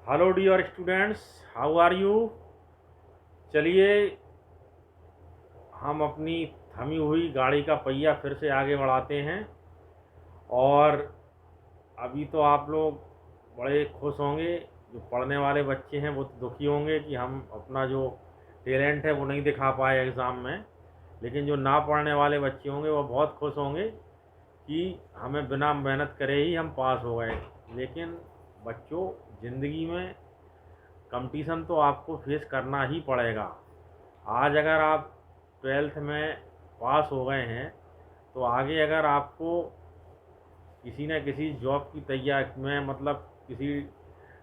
Hello dear students, how are you. चलिए हम अपनी थमी हुई गाड़ी का पहिया फिर से आगे बढ़ाते हैं। और अभी तो आप लोग बड़े खुश होंगे। जो पढ़ने वाले बच्चे हैं वो तो दुखी होंगे कि हम अपना जो टैलेंट है वो नहीं दिखा पाए एग्ज़ाम में। लेकिन जो ना पढ़ने वाले बच्चे होंगे वो बहुत खुश होंगे कि हमें बिना मेहनत करे ही हम पास हो गए। लेकिन बच्चों, ज़िंदगी में कंपटीशन तो आपको फेस करना ही पड़ेगा। आज अगर आप ट्वेल्थ में पास हो गए हैं तो आगे अगर आपको किसी न किसी जॉब की तैयारी में, मतलब किसी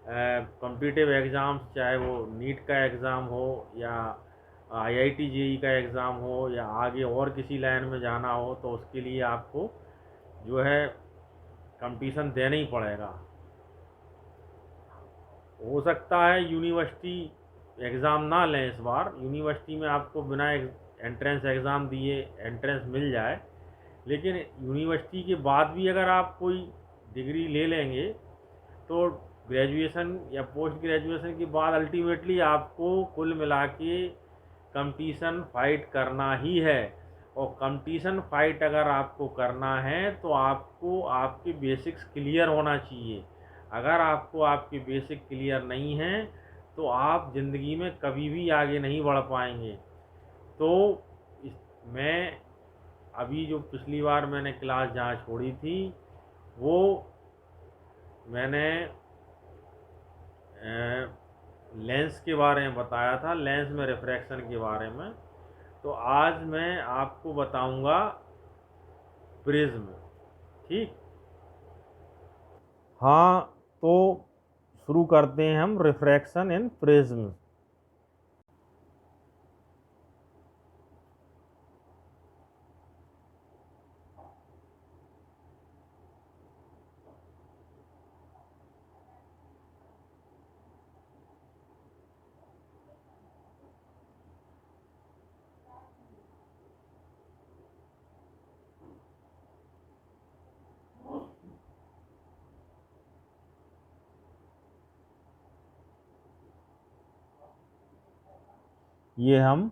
कॉम्पिटिटिव एग्ज़ाम्स, चाहे वो नीट का एग्ज़ाम हो या आईआईटी जेई का एग्ज़ाम हो या आगे और किसी लाइन में जाना हो, तो उसके लिए आपको जो है कंपटीशन देना ही पड़ेगा। हो सकता है यूनिवर्सिटी एग्ज़ाम ना लें इस बार, यूनिवर्सिटी में आपको बिना एंट्रेंस एग्ज़ाम दिए एंट्रेंस मिल जाए। लेकिन यूनिवर्सिटी के बाद भी अगर आप कोई डिग्री ले लेंगे तो ग्रेजुएशन या पोस्ट ग्रेजुएशन के बाद अल्टीमेटली आपको कुल मिला के कंपटीशन फाइट करना ही है। और कंपटीशन फाइट अगर आपको करना है तो आपको आपके बेसिक्स क्लियर होना चाहिए। अगर आपको आपके बेसिक क्लियर नहीं हैं तो आप ज़िंदगी में कभी भी आगे नहीं बढ़ पाएंगे। तो मैं अभी जो पिछली बार मैंने क्लास जहाँ छोड़ी थी वो मैंने लेंस के बारे में बताया था, लेंस में रिफ्रैक्शन के बारे में। तो आज मैं आपको बताऊंगा प्रिज्म। ठीक। हाँ, तो शुरू करते हैं हम रिफ्रैक्शन इन प्रिज्म। ये हम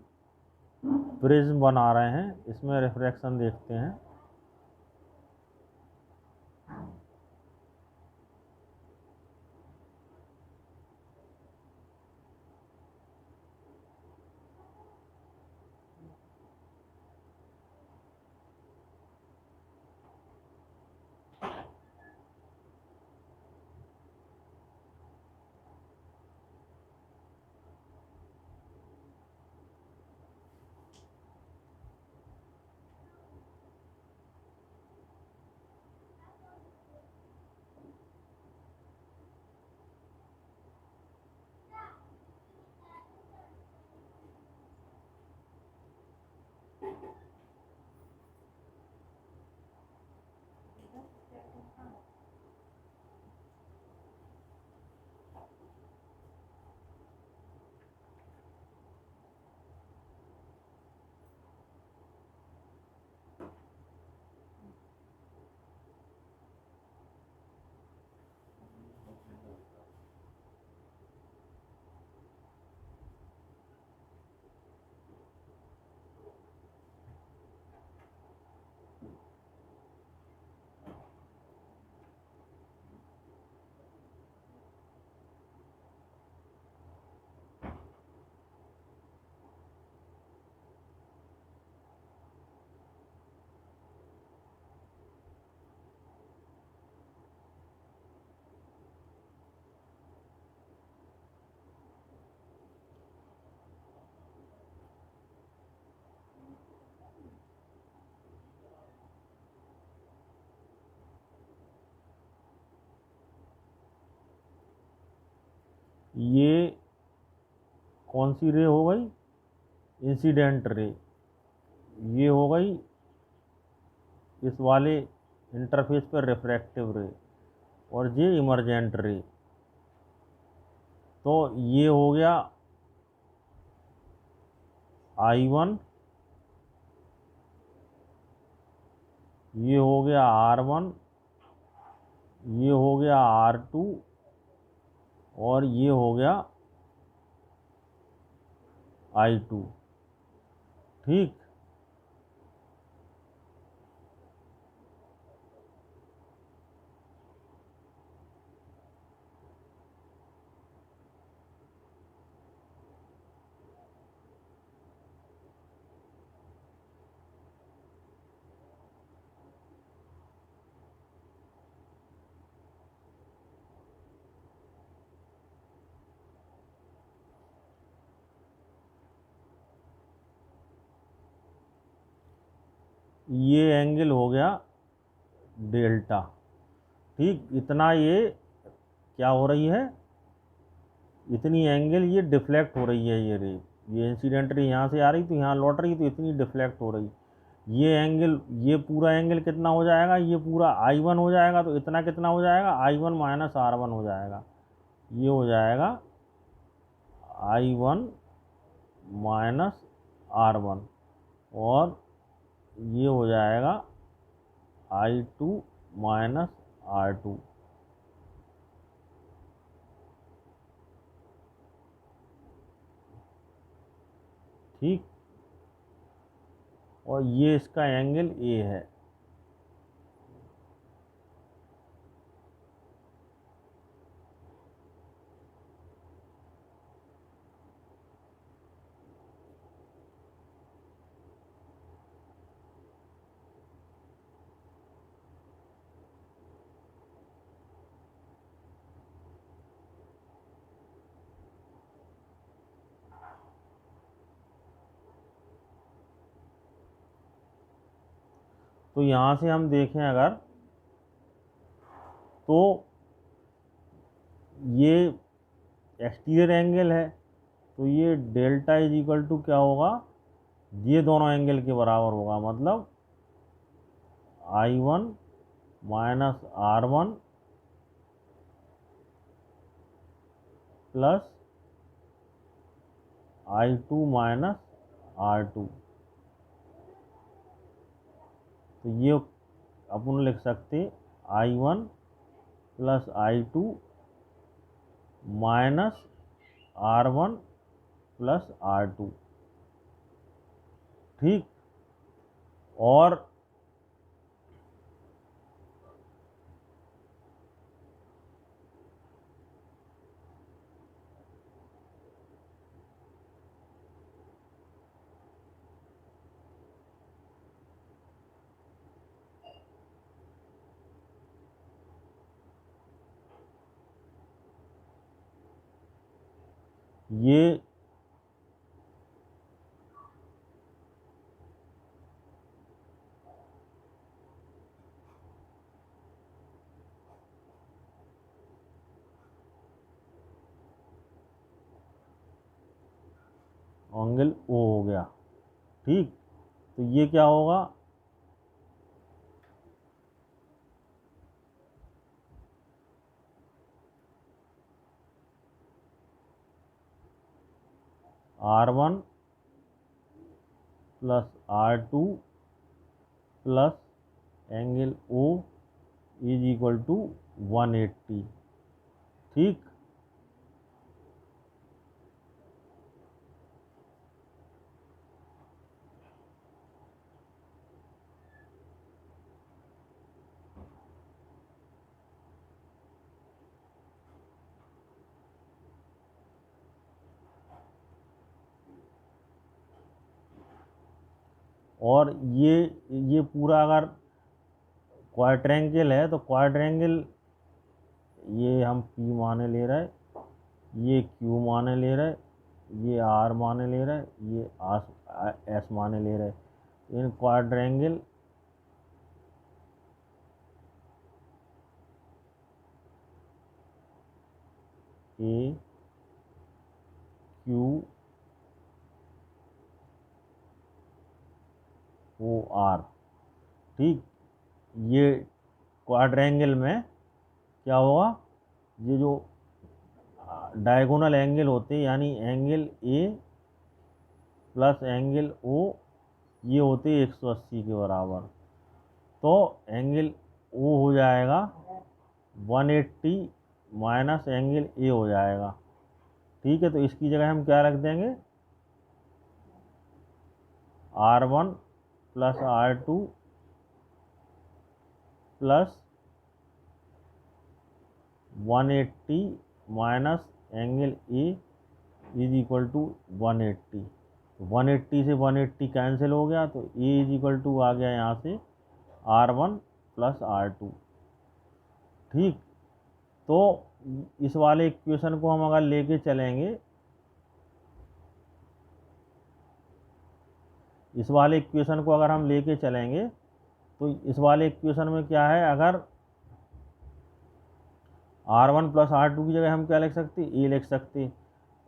प्रिज्म बना रहे हैं, इसमें रिफ्रैक्शन देखते हैं। ये कौन सी रे हो गई? Incident ray. ये हो गई इस वाले इंटरफेस पर रिफ्रैक्टिव रे। और ये इमरजेंट रे। तो ये हो गया I1, ये हो गया R1, ये हो गया R2, और ये हो गया I2। ठीक। ये एंगल हो गया डेल्टा। ठीक। इतना ये क्या हो रही है, इतनी एंगल ये डिफ्लेक्ट हो रही है ये रे। ये इंसिडेंट रे यहाँ से आ रही तो यहाँ लौट रही, तो इतनी डिफ्लेक्ट हो रही। ये एंगल, ये पूरा एंगल कितना हो जाएगा, ये पूरा I1 हो जाएगा। तो इतना कितना हो जाएगा, I1 माइनस R1 हो जाएगा। ये हो जाएगा I1 माइनस R1। और ये हो जाएगा I2 माइनस R2। ठीक। और ये इसका एंगल A है। तो यहाँ से हम देखें अगर, तो ये एक्सटीरियर एंगल है, तो ये डेल्टा इज इक्वल टू क्या होगा, ये दोनों एंगल के बराबर होगा। मतलब I1 minus R1 plus I2 minus R2। तो ये अपन लिख सकते I1 plus I2 minus R1 plus R2। ठीक। और ये एंगल O हो गया। ठीक। तो ये क्या होगा, R1 plus R2 plus angle O is equal to 180। ठीक। और ये पूरा अगर क्वाड्रेंगल है, तो क्वाड्रेंगल ये हम P माने ले रहे, ये Q माने ले रहे, ये R माने ले रहे, ये S माने ले रहे। इन quadrangle A Q O R। ठीक। ये क्वाड्रेंगल में क्या होगा, ये जो डायगोनल एंगल होते हैं, यानी angle A plus angle O, ये होते 180 के बराबर। तो एंगल O हो जाएगा 180 माइनस एंगल ए हो जाएगा। ठीक है, तो इसकी जगह हम क्या रख देंगे, R1 plus R2 plus 180 minus angle A is equal to 180। 180 से 180 कैंसिल हो गया, तो ए इज इक्वल टू आ गया यहाँ से R1 प्लस R2। ठीक, तो इस वाले इक्वेशन को हम अगर लेके चलेंगे, इस वाले इक्वेशन को अगर हम लेके चलेंगे तो इस वाले इक्वेशन में क्या है, अगर R1 प्लस R2 की जगह हम क्या लिख सकते, ए लिख सकते,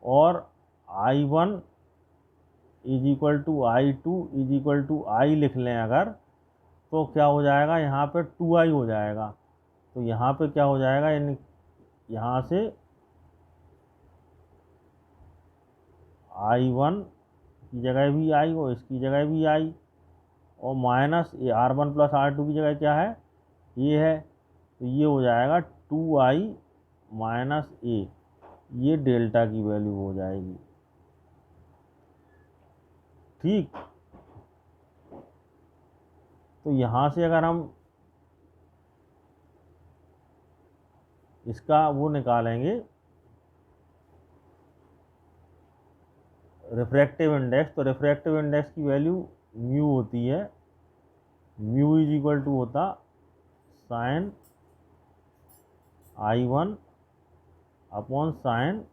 और I1 is equal to I2 is equal to I लिख लें अगर, तो क्या हो जाएगा, यहाँ पे 2i हो जाएगा। तो यहाँ पे क्या हो जाएगा, यहाँ से I1 की जगह भी आई और इसकी जगह भी आई, और माइनस ये R1 प्लस R2 की जगह क्या है, ये है, तो ये हो जाएगा 2i माइनस ए, ये डेल्टा की वैल्यू हो जाएगी। ठीक, तो यहाँ से अगर हम इसका वो निकालेंगे रिफ्रैक्टिव इंडेक्स, तो रिफ्रैक्टिव इंडेक्स की वैल्यू म्यू होती है, म्यू इज इक्वल टू होता sine I1 upon sine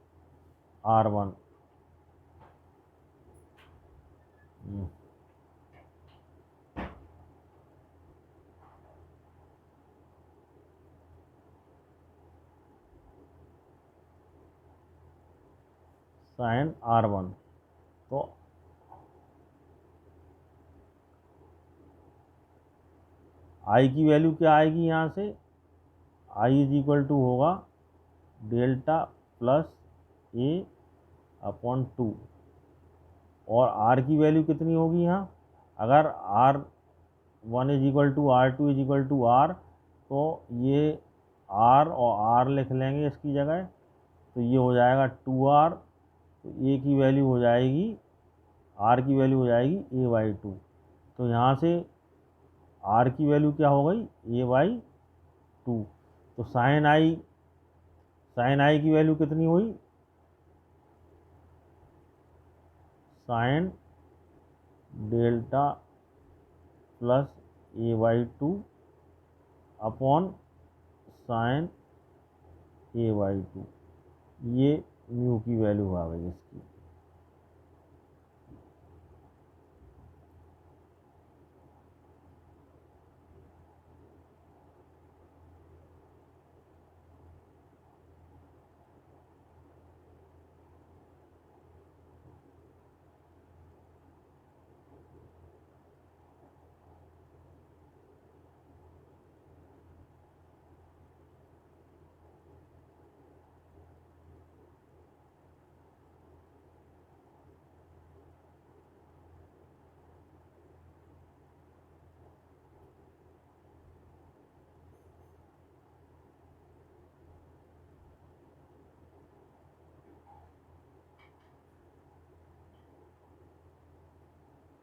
R1। Sine R1, तो आई की वैल्यू क्या आएगी, यहाँ से आई इज इक्वल टू होगा डेल्टा प्लस ए अपॉन 2, और आर की वैल्यू कितनी होगी यहाँ, अगर R1 is equal to R2 is equal to R, तो ये आर और आर लिख लेंगे इसकी जगह, तो ये हो जाएगा 2r, तो ए की वैल्यू हो जाएगी, आर की वैल्यू हो जाएगी a/2। तो यहाँ से आर की वैल्यू क्या हो गई, a/2। तो साइन आई की वैल्यू कितनी हुई, sine delta plus a/2 upon sine a/2, ये म्यू की वैल्यू आ गई इसकी।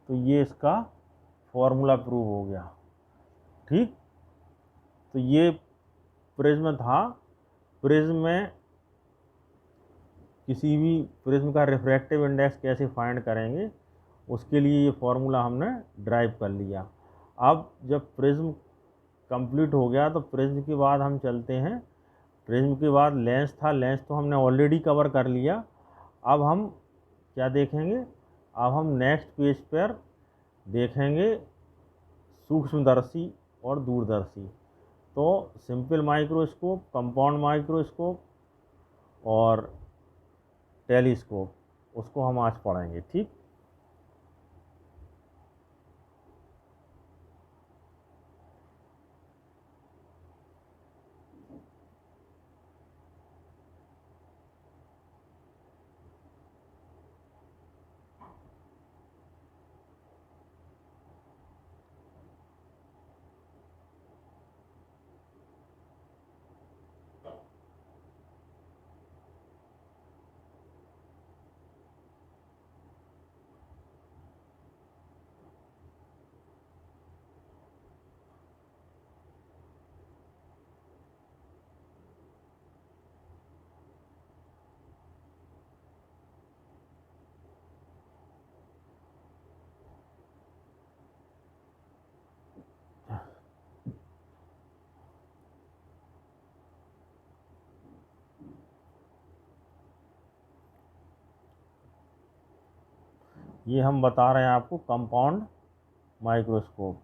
तो ये इसका फॉर्मूला प्रूव हो गया। ठीक, तो ये प्रिज्म था। प्रिज्म में किसी भी प्रिज्म का रिफ्रैक्टिव इंडेक्स कैसे फाइंड करेंगे, उसके लिए ये फॉर्मूला हमने ड्राइव कर लिया। अब जब प्रिज्म कंप्लीट हो गया, तो प्रिज्म के बाद हम चलते हैं, प्रिज्म के बाद लेंस था, लेंस तो हमने ऑलरेडी कवर कर लिया। अब हम क्या देखेंगे, अब हम नेक्स्ट पेज पर देखेंगे सूक्ष्मदर्शी और दूरदर्शी। तो सिंपल माइक्रोस्कोप, कंपाउंड माइक्रोस्कोप और टेलीस्कोप, उसको हम आज पढ़ेंगे। ठीक, ये हम बता रहे हैं आपको कंपाउंड माइक्रोस्कोप।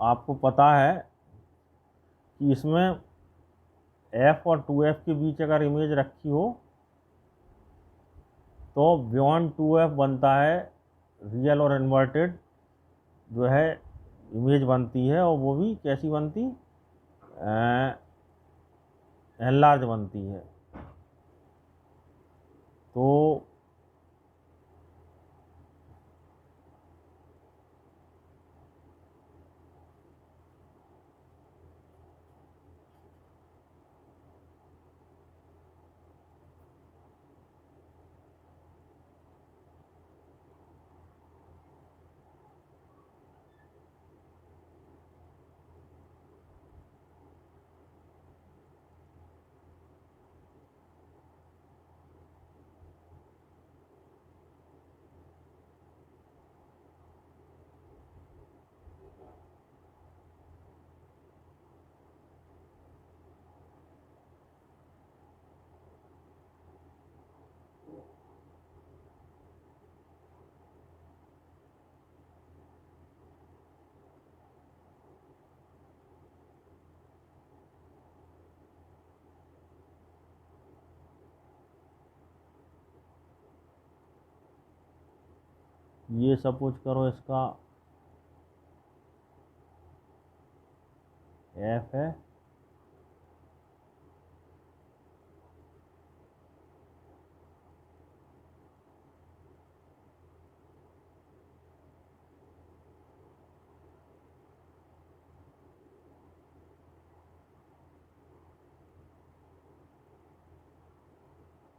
आपको पता है कि इसमें F और 2F के बीच अगर इमेज रखी हो तो बियॉन्ड 2F बनता है रियल और इन्वर्टेड जो है इमेज बनती है, और वो भी कैसी बनती, एनलार्ज बनती है। तो ये सपोज करो इसका F है,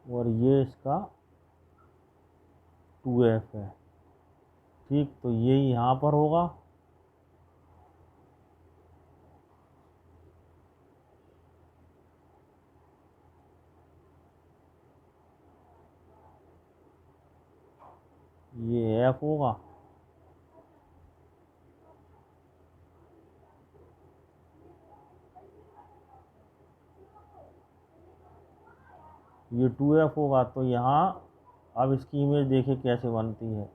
और ये इसका 2F है। ठीक, तो ये यहाँ पर होगा, ये F होगा, ये 2F होगा। तो यहाँ अब इसकी इमेज देखिए कैसे बनती है।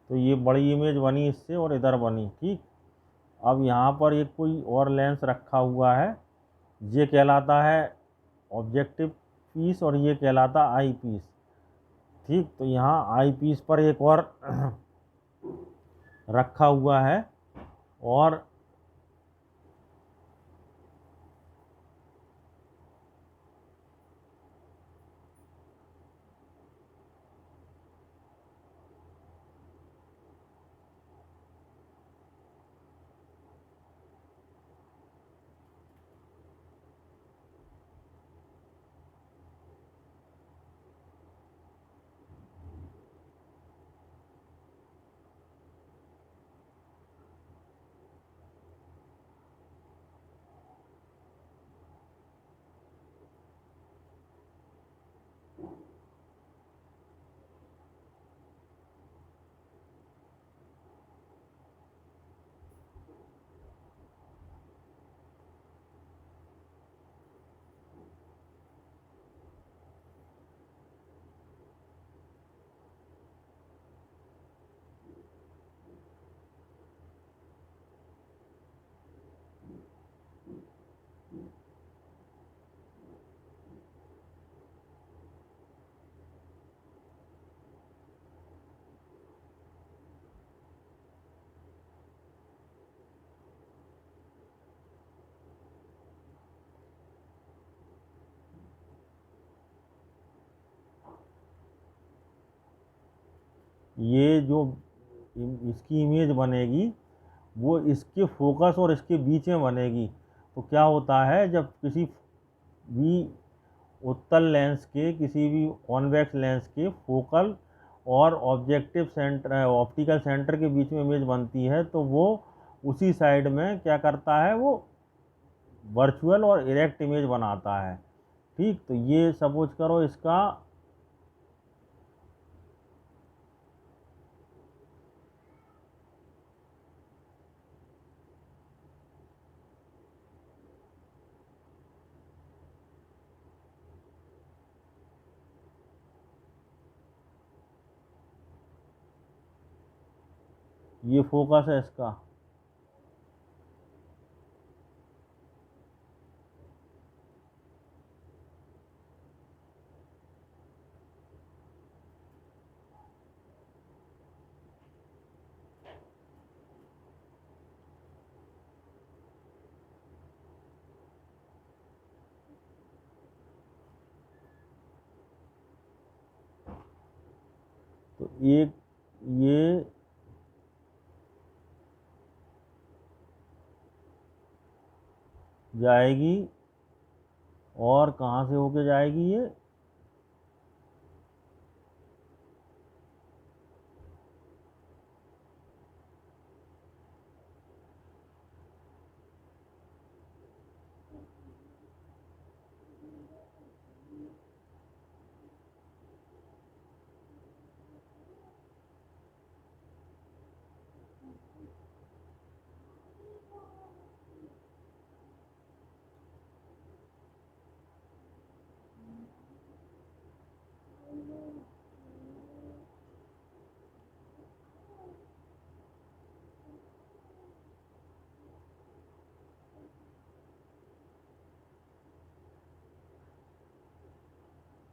तो ये बड़ी इमेज बनी इससे और इधर बनी। ठीक, अब यहाँ पर एक कोई और लेंस रखा हुआ है, ये कहलाता है ऑब्जेक्टिव पीस और ये कहलाता आई पीस। ठीक, तो यहाँ आई पीस पर एक और रखा हुआ है, और ये जो इसकी इमेज बनेगी वो इसके फोकस और इसके बीच में बनेगी। तो क्या होता है, जब किसी भी उत्तल लेंस के, किसी भी कॉन्वेक्स लेंस के फोकल और ऑब्जेक्टिव सेंटर, ऑप्टिकल सेंटर के बीच में इमेज बनती है, तो वो उसी साइड में क्या करता है, वो वर्चुअल और इरेक्ट इमेज बनाता है। ठीक, तो ये सपोज करो इसका ये फोकस है इसका। तो एक ये जाएगी, और कहाँ से होके जाएगी ये,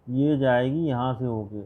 ये जाएगी यहाँ से होके।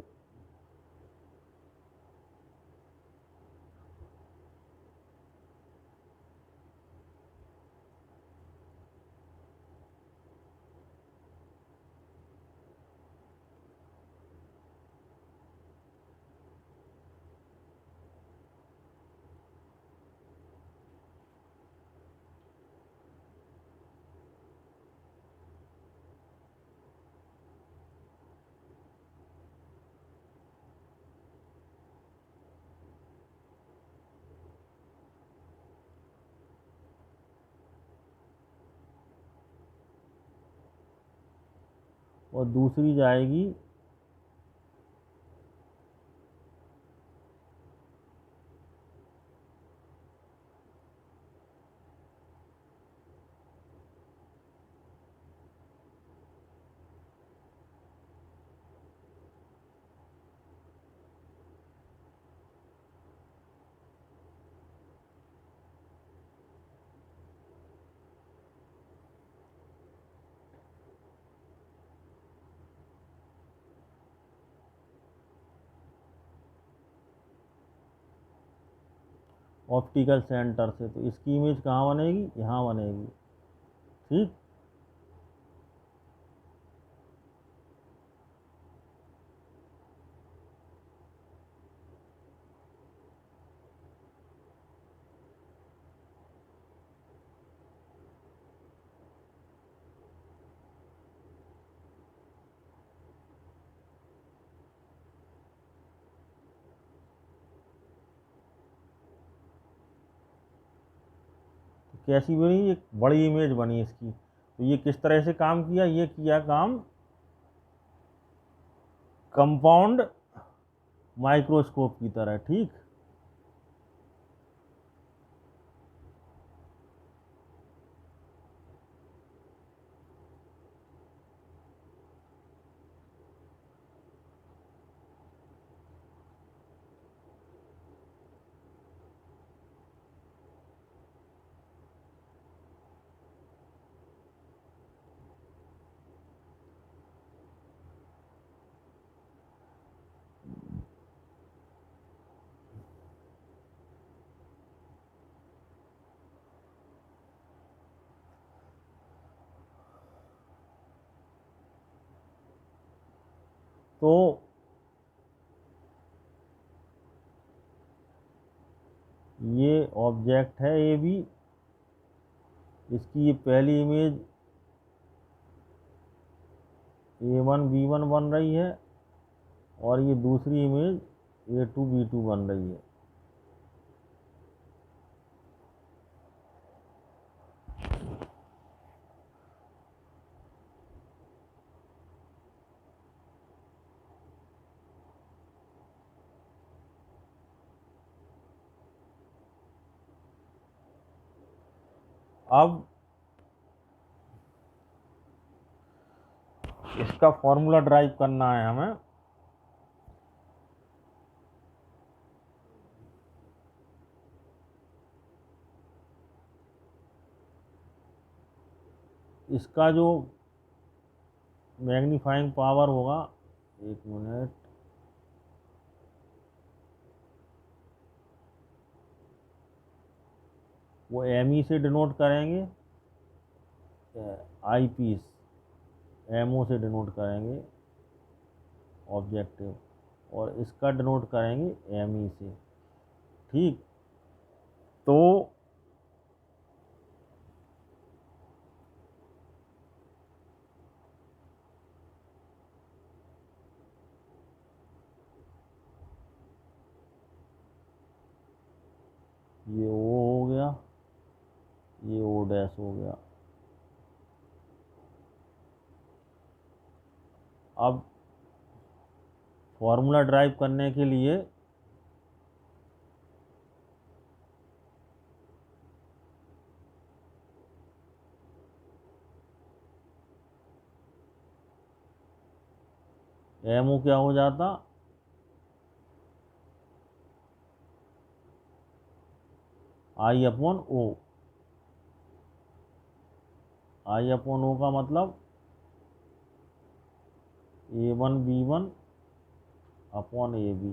और दूसरी जाएगी, ऑप्टिकल सेंटर से। तो इसकी इमेज कहाँ बनेगी, यहाँ बनेगी। ठीक, तो कैसी बनी, एक बड़ी इमेज बनी इसकी। तो ये किस तरह से काम किया, ये किया काम कंपाउंड माइक्रोस्कोप की तरह। ठीक, तो ऑब्जेक्ट है ए बी, इसकी ये पहली इमेज A1 B1 बन रही है और ये दूसरी इमेज A2 B2 बन रही है। अब इसका फॉर्मूला ड्राइव करना है हमें। इसका जो मैग्नीफाइंग पावर होगा, एक मिनट, वो एमई से डिनोट करेंगे, आई पीस एमओ से डिनोट करेंगे ऑब्जेक्टिव, और इसका डिनोट करेंगे एमई से। ठीक, तो ये ओ हो गया, ये ओ डैश हो गया। अब फॉर्मूला ड्राइव करने के लिए एमओ क्या हो जाता, आई अपॉन ओ। आई अपॉन ओ का मतलब A1 B1 upon A B.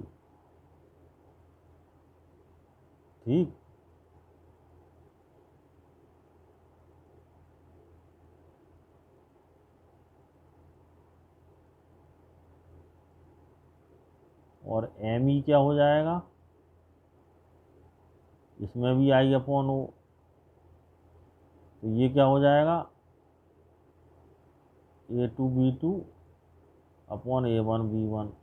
ठीक, और एम ई क्या हो जाएगा, इसमें भी आई अपॉन ओ, तो ये क्या हो जाएगा, A2 B2 upon A1 B1।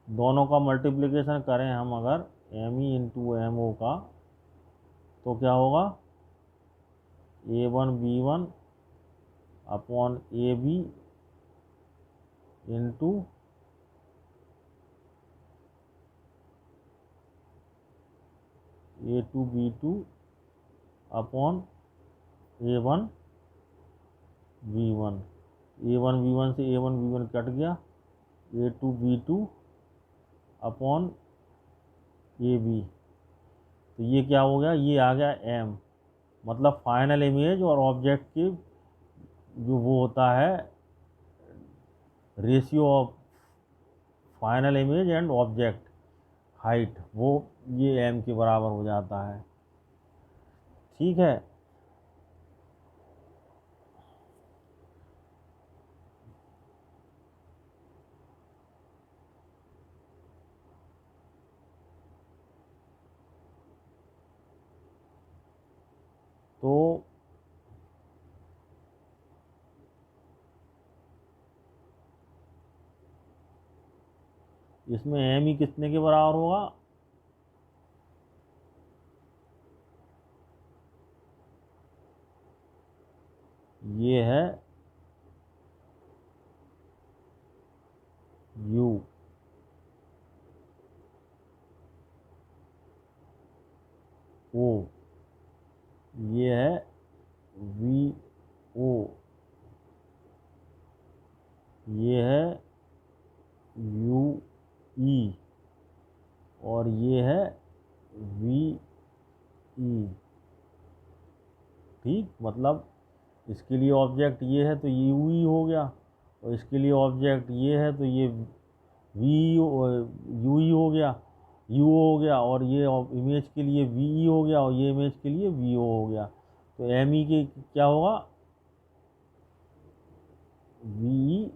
दोनों का मल्टीप्लिकेशन करें हम अगर M E into M O का, तो क्या होगा, A1 B1 upon A B into A2 B2 upon A1 B1। A1 B1 से A1 B1 कट गया, A2 B2 upon A B, तो ये क्या हो गया, ये आ गया एम, मतलब फाइनल इमेज और ऑब्जेक्ट की जो वो होता है ratio of final image and object height, वो ये एम के बराबर हो जाता है। ठीक है, तो इसमें एम ही कितने के बराबर होगा, ये है यू, ओ, ये है वी ओ, ये है यू ई, और ये है वी ई। ठीक, मतलब इसके लिए ऑब्जेक्ट ये है तो ये यू ही हो गया, और इसके लिए ऑब्जेक्ट ये है तो ये वी यू ही हो गया, यू हो गया, और ये इमेज के लिए वी ई हो गया, और ये इमेज के लिए वी ओ हो गया। तो एम ई के क्या होगा, V E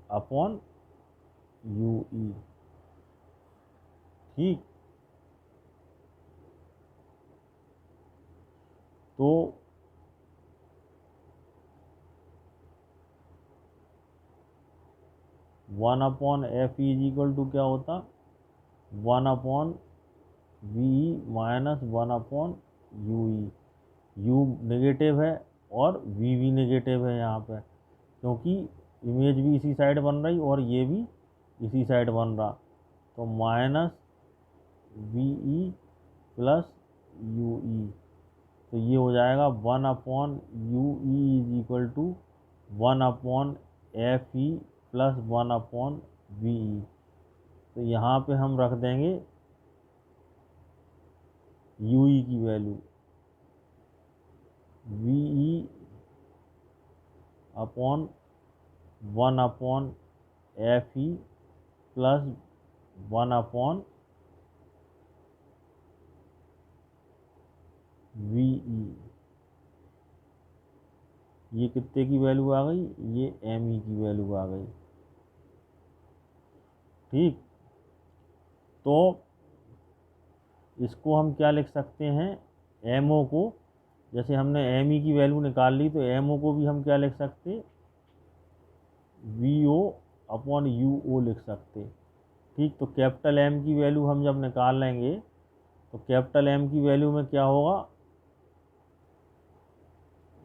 upon U E. ठीक, तो one upon F E is equal to क्या होता, one upon V E minus one upon U E. U negative है और वी भी नेगेटिव है यहाँ पे, क्योंकि इमेज भी इसी साइड बन रही और ये भी इसी साइड बन रहा। तो minus V E plus U E, तो ये हो जाएगा one upon U E is equal to one upon F E plus one upon V E. तो यहाँ पे हम रख देंगे यू ई की value V E upon one upon F E plus one upon V E. ये कितने की वैल्यू आ गई, ये एम ई की वैल्यू आ गई। ठीक, तो इसको हम क्या लिख सकते हैं, एम ओ को, जैसे हमने एम ई की वैल्यू निकाल ली तो एम ओ को भी हम क्या लिख सकते, वी ओ अपॉन यू ओ लिख सकते। ठीक, तो कैपिटल एम की वैल्यू हम जब निकाल लेंगे तो कैपिटल एम की वैल्यू में क्या होगा,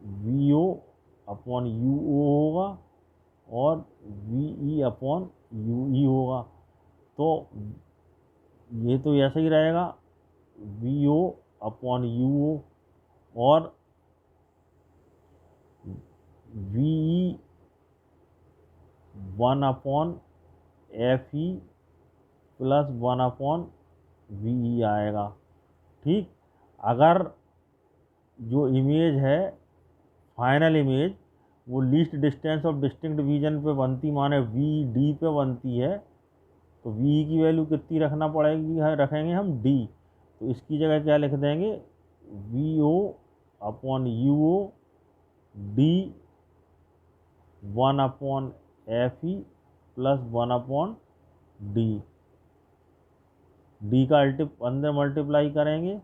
वी ओ अपॉन यू ओ होगा और वी ई अपॉन यू ई होगा। तो ये तो ऐसा ही रहेगा, वी ओ अपॉन यू ओ और V E one upon F E plus one upon V ई आएगा। ठीक, अगर जो इमेज है फाइनल इमेज वो least distance of distinct vision पे बनती, माने वी डी पे बनती है, तो वी की वैल्यू कितनी रखना पड़ेगी, है रखेंगे हम डी। तो इसकी जगह क्या लिख देंगे, V O upon U O D one upon F E plus one upon D. D का अंदर मल्टीप्लाई करेंगे,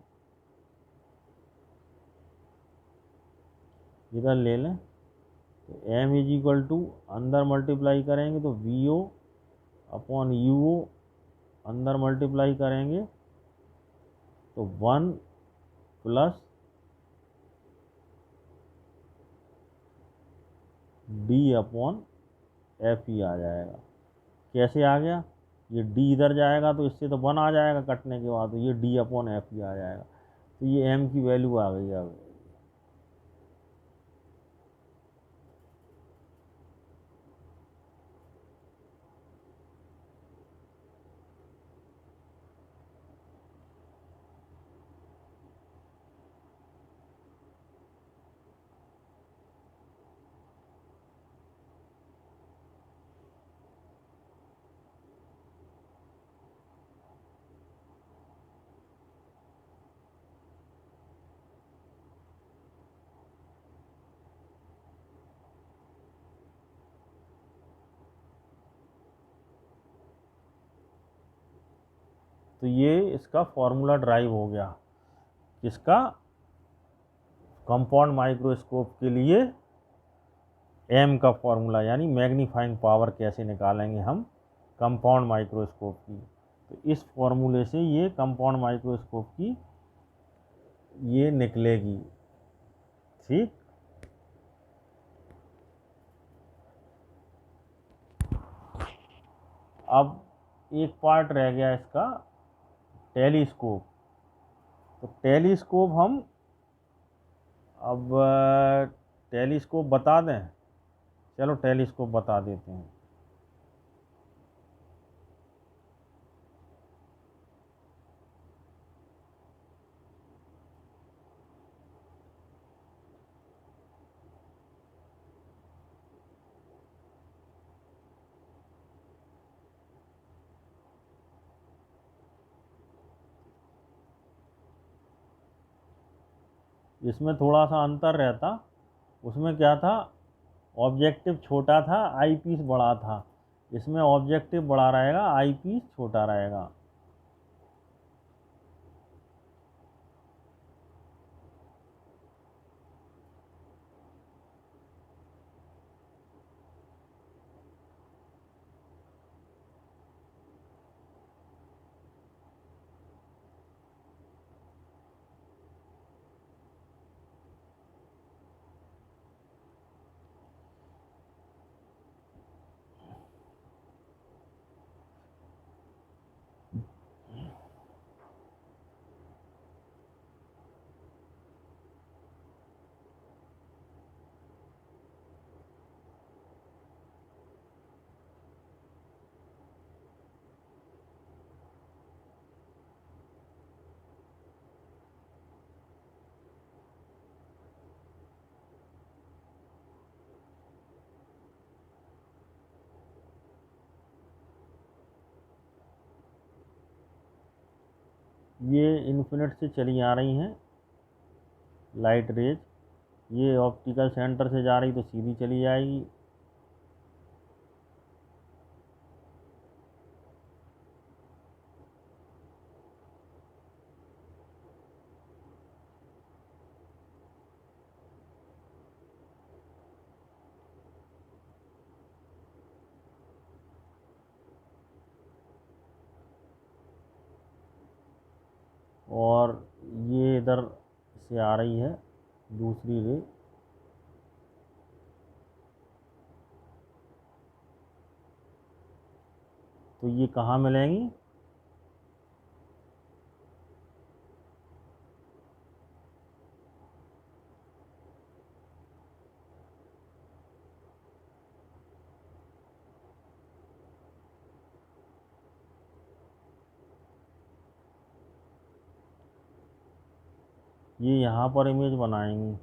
इधर ले लें, तो एम इज इक्वल टू अंदर मल्टीप्लाई करेंगे तो V O upon U O, अंदर मल्टीप्लाई करेंगे तो one plus D upon F E आ जाएगा। कैसे आ गया, ये डी इधर जाएगा तो इससे तो वन आ जाएगा कटने के बाद, तो ये डी अपॉन एफ ई आ जाएगा। तो ये एम की वैल्यू आ गई अब। तो ये इसका फॉर्मूला ड्राइव हो गया, किसका, कंपाउंड माइक्रोस्कोप के लिए एम का फॉर्मूला, यानी मैग्नीफाइंग पावर कैसे निकालेंगे हम कंपाउंड माइक्रोस्कोप की। तो इस फॉर्मूले से ये कंपाउंड माइक्रोस्कोप की ये निकलेगी। ठीक, अब एक पार्ट रह गया इसका, टेलीस्कोप। तो टेलीस्कोप हम अब टेलीस्कोप बता दें, चलो टेलीस्कोप बता देते हैं। इसमें थोड़ा सा अंतर रहता, उसमें क्या था, ऑब्जेक्टिव छोटा था, आई पीस बड़ा था। इसमें ऑब्जेक्टिव बड़ा रहेगा, आई पीस छोटा रहेगा। ये इन्फिनिट से चली आ रही हैं लाइट रेज, ये ऑप्टिकल सेंटर से जा रही तो सीधी चली जाएगी। और ये इधर से आ रही है दूसरी रे, तो ये कहाँ मिलेंगी, ये यहाँ पर इमेज बनाएंगी।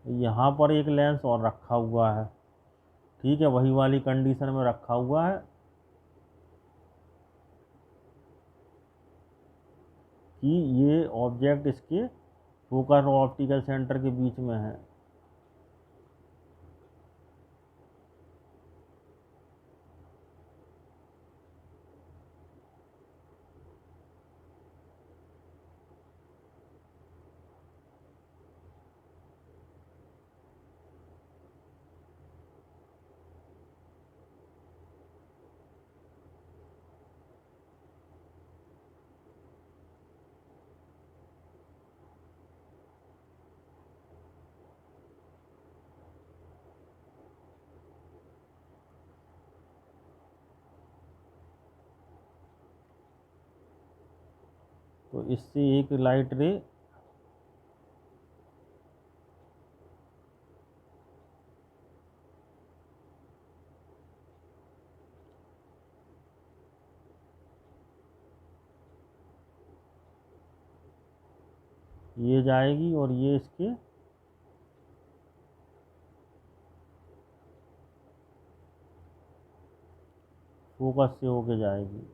यहाँ पर एक लेंस और रखा हुआ है, ठीक है, वही वाली कंडीशन में रखा हुआ है कि ये ऑब्जेक्ट इसके फोकस और ऑप्टिकल सेंटर के बीच में है। तो इससे एक लाइट रे ये जाएगी और ये इसके फोकस से होके जाएगी।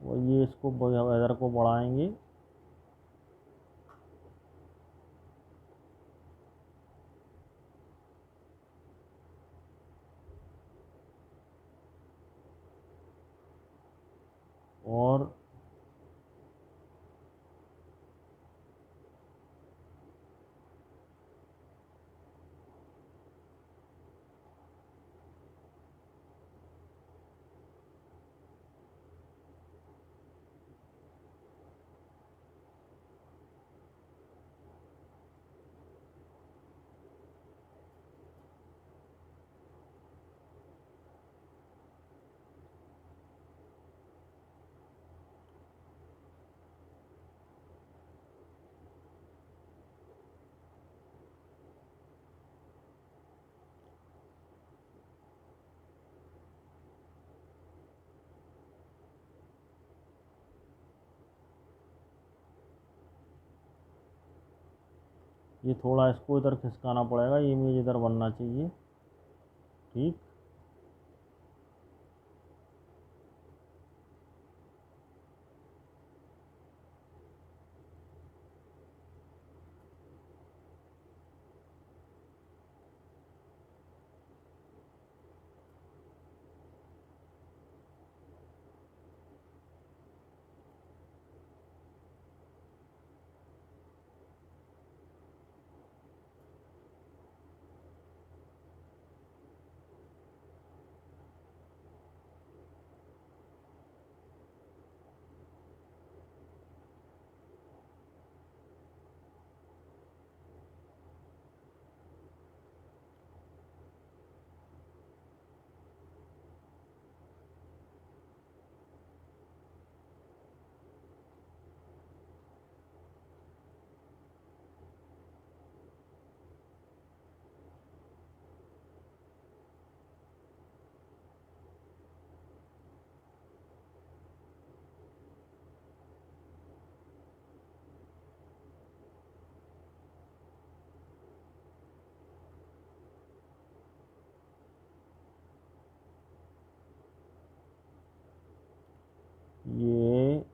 और ये इसको इधर को बढ़ाएंगे, और ये थोड़ा इसको इधर खिसकाना पड़ेगा, ये इमेज इधर बनना चाहिए। ठीक, ये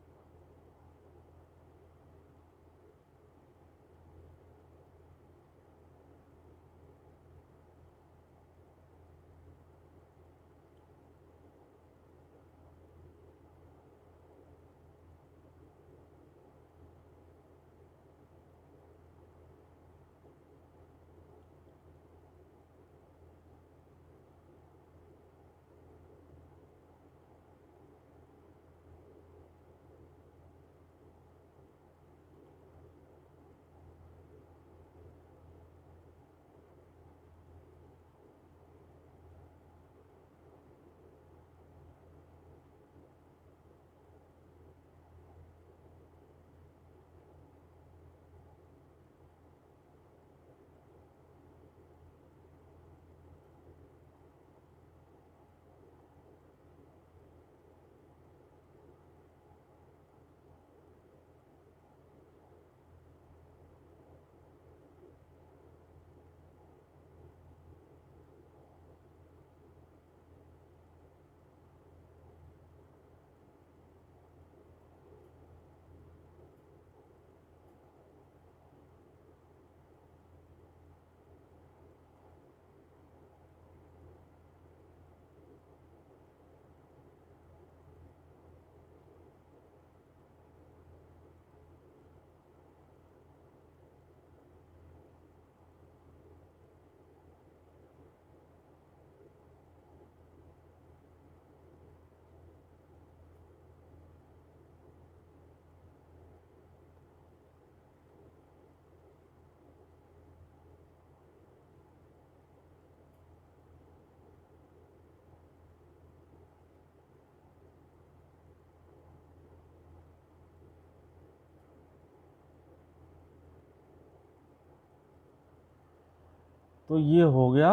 तो ये हो गया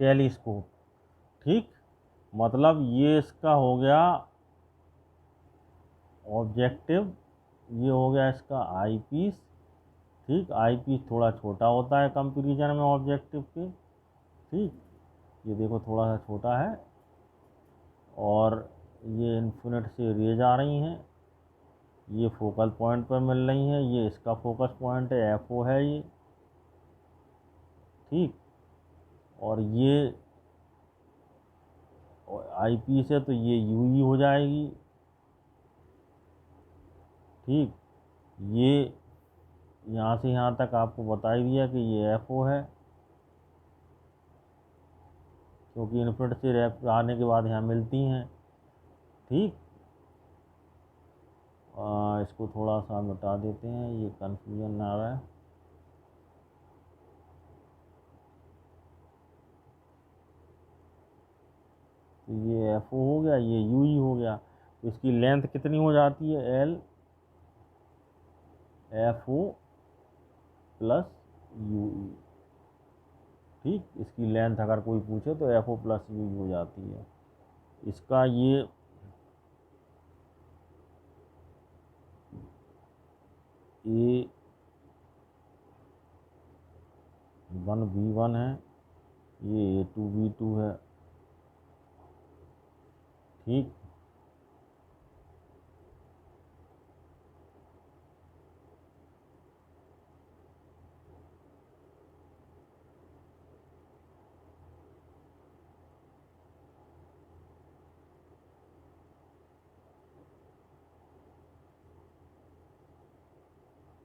टेलीस्कोप। ठीक, मतलब ये इसका हो गया ऑब्जेक्टिव, ये हो गया इसका आई पीस। ठीक, आई पीस थोड़ा छोटा होता है कंपेरिजन में ऑब्जेक्टिव के। ठीक, ये देखो थोड़ा सा छोटा है, और ये इन्फिनिट से रेज आ रही हैं, ये फोकल पॉइंट पर मिल रही हैं, ये इसका फोकस पॉइंट है, एफ ओ है ये। ठीक, और ये आई पीस है तो ये यू ई हो जाएगी। ठीक, ये यहाँ से यहाँ तक आपको बता ही दिया कि ये एफ ओ है, क्योंकि इन्फिनिट से रेप आने के बाद यहाँ मिलती हैं। ठीक, इसको थोड़ा सा मिटा देते हैं, ये कन्फ्यूजन आ रहा है। तो ये एफ ओ हो गया, ये यू ई हो गया, तो इसकी लेंथ कितनी हो जाती है, L F O plus U E. ठीक, इसकी लेंथ अगर कोई पूछे तो F O plus U E हो जाती है। इसका ये ए A1 B1 है, ये A2 B2 है। ठीक,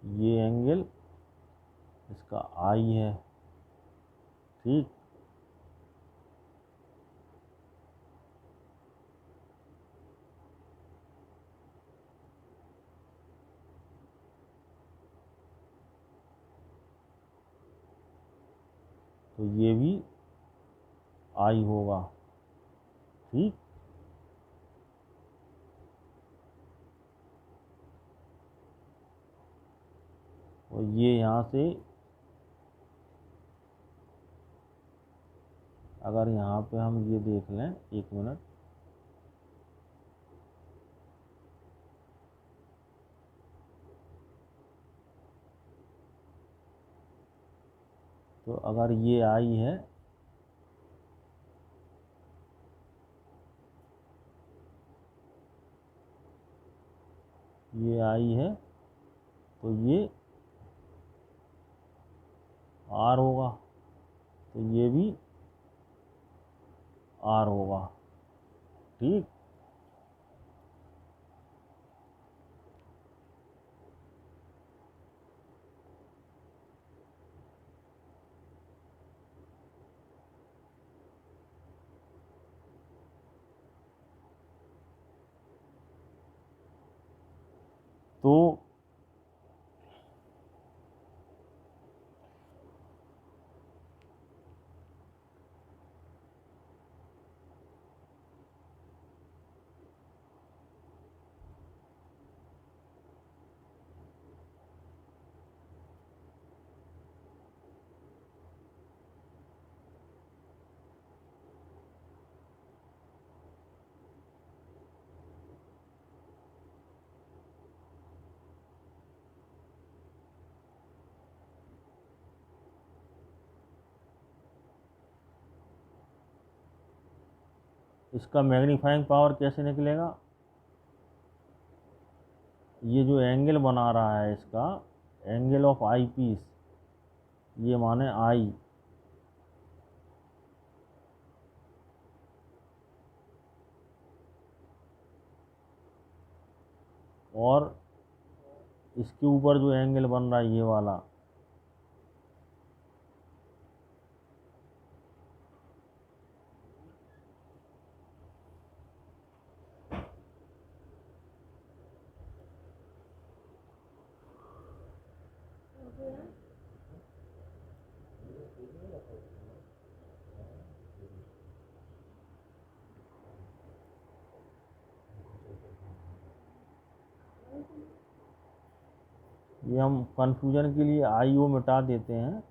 ये एंगल इसका आई है। ठीक, तो ये भी आई होगा। ठीक, और ये यहाँ से अगर यहाँ पे हम ये देख लें, एक मिनट, तो अगर ये आई है, ये आई है, तो ये आर होगा, तो ये भी आर होगा। ठीक, तो इसका मैग्नीफाइंग पावर कैसे निकलेगा? ये जो एंगल बना रहा है इसका एंगल ऑफ आई पीस, ये माने आई, और इसके ऊपर जो एंगल बन रहा है ये वाला, ये हम कन्फ्यूजन के लिए आई ओ मिटा देते हैं,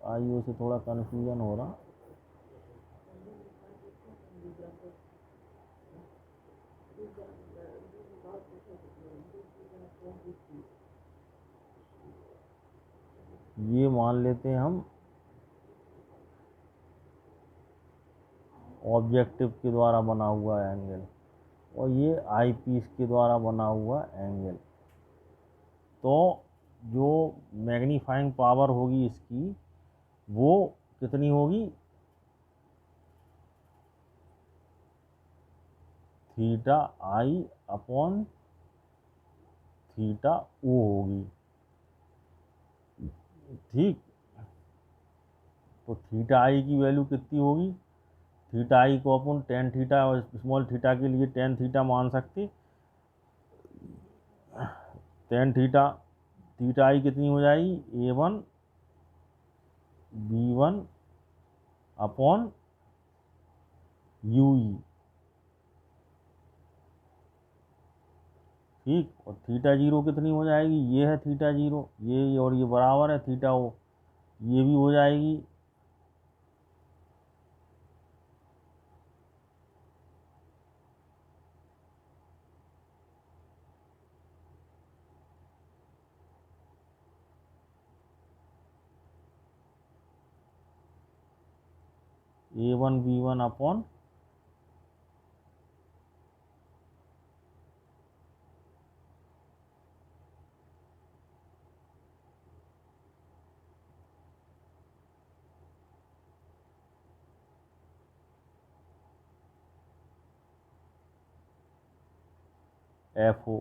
आई ओ से थोड़ा कन्फ्यूजन हो रहा। ये मान लेते हैं हम ऑब्जेक्टिव के द्वारा बना हुआ एंगल, और ये आई पीस के द्वारा बना हुआ एंगल। तो जो मैग्नीफाइंग पावर होगी इसकी, वो कितनी होगी? थीटा आई अपॉन थीटा ओ होगी। ठीक, तो थीटा आई की वैल्यू कितनी होगी? थीटा आई को अपन टेन थीटा और स्मॉल थीटा के लिए टेन थीटा मान सकते। टेन थीटा, थीटा आई कितनी हो जाएगी? A1 B1 upon UI। ठीक, और थीटा जीरो कितनी हो जाएगी? ये है थीटा जीरो, ये और ये बराबर है थीटा ओ, ये भी हो जाएगी। A1 B1 upon FO।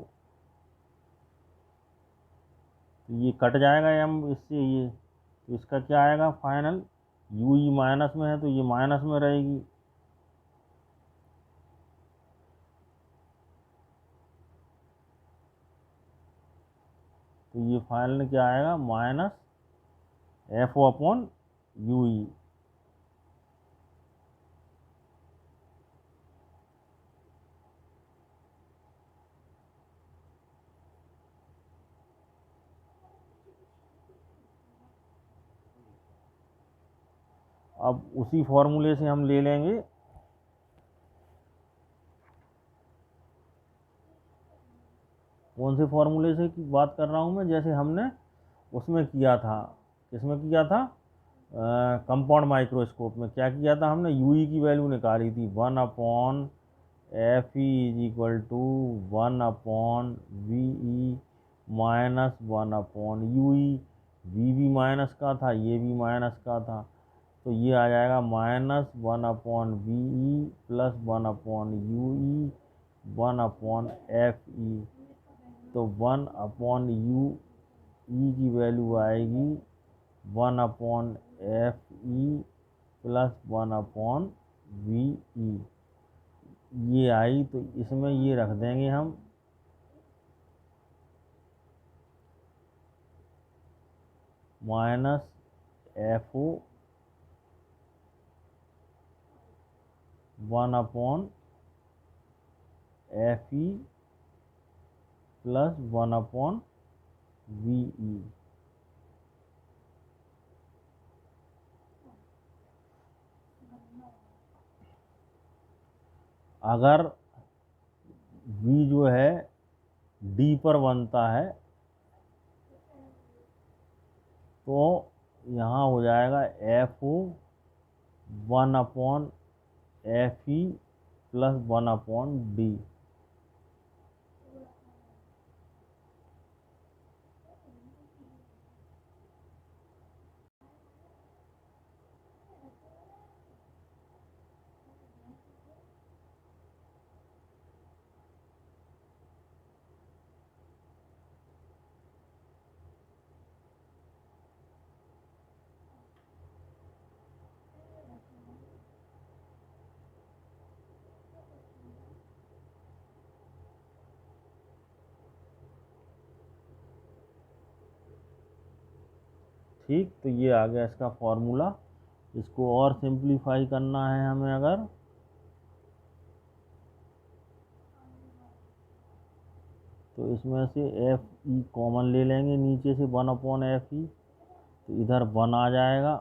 तो ये कट जाएगा M इससे, ये तो इसका क्या आएगा फाइनल, UE माइनस में है तो ये माइनस में रहेगी। तो ये फाइनल क्या आएगा माइनस FO अपॉन UE। अब उसी फॉर्मूले से हम ले लेंगे कौन से फॉर्मूले से की बात कर रहा हूँ मैं, जैसे हमने उसमें किया था, किसमें किया था, कंपाउंड माइक्रोस्कोप में क्या किया था हमने, यूई की वैल्यू निकाली थी 1/Fe=1/VE माइनस 1/UE। वी भी माइनस का था, ये भी माइनस का था, तो ये आ जाएगा -1/VE प्लस 1/UE 1/FE। तो 1/UE की वैल्यू आएगी 1/FE प्लस 1/VE। ये आई तो इसमें ये रख देंगे हम -FO 1/FE प्लस 1/VE। अगर V जो है D पर बनता है तो यहाँ हो जाएगा FO 1/FE प्लस 1/D। ठीक, तो ये आ गया इसका फॉर्मूला। इसको और सिंप्लीफाई करना है हमें अगर, तो इसमें से FE कॉमन ले लेंगे नीचे से 1/FE, तो इधर 1 आ जाएगा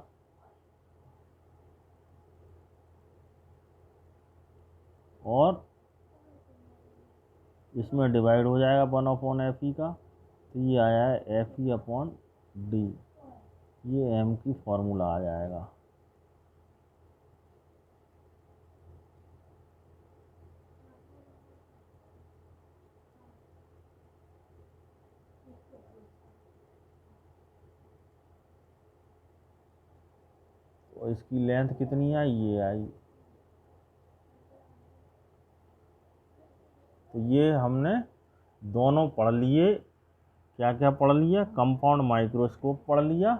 और इसमें डिवाइड हो जाएगा 1/FE का, तो ये आया है FE/D। ये M की फॉर्मूला आ जाएगा। और इसकी लेंथ कितनी आई, ये आई। तो ये हमने दोनों पढ़ लिए, क्या क्या पढ़ लिया, कंपाउंड माइक्रोस्कोप पढ़ लिया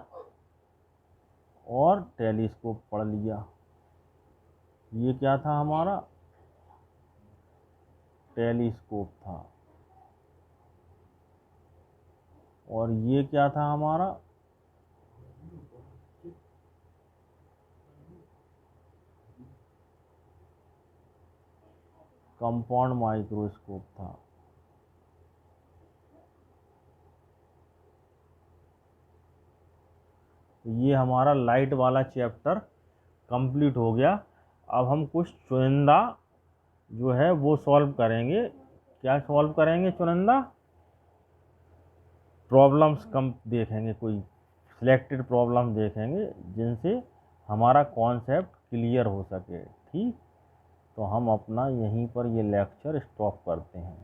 और टेलीस्कोप पढ़ लिया। ये क्या था हमारा, टेलीस्कोप था। और ये क्या था हमारा, कंपाउंड माइक्रोस्कोप था। तो ये हमारा लाइट वाला चैप्टर कंप्लीट हो गया। अब हम कुछ चुनिंदा जो है वो सॉल्व करेंगे। क्या सॉल्व करेंगे, चुनिंदा प्रॉब्लम्स कम देखेंगे, कोई सिलेक्टेड प्रॉब्लम देखेंगे जिनसे हमारा कॉन्सेप्ट क्लियर हो सके। ठीक, तो हम अपना यहीं पर ये लेक्चर स्टॉप करते हैं।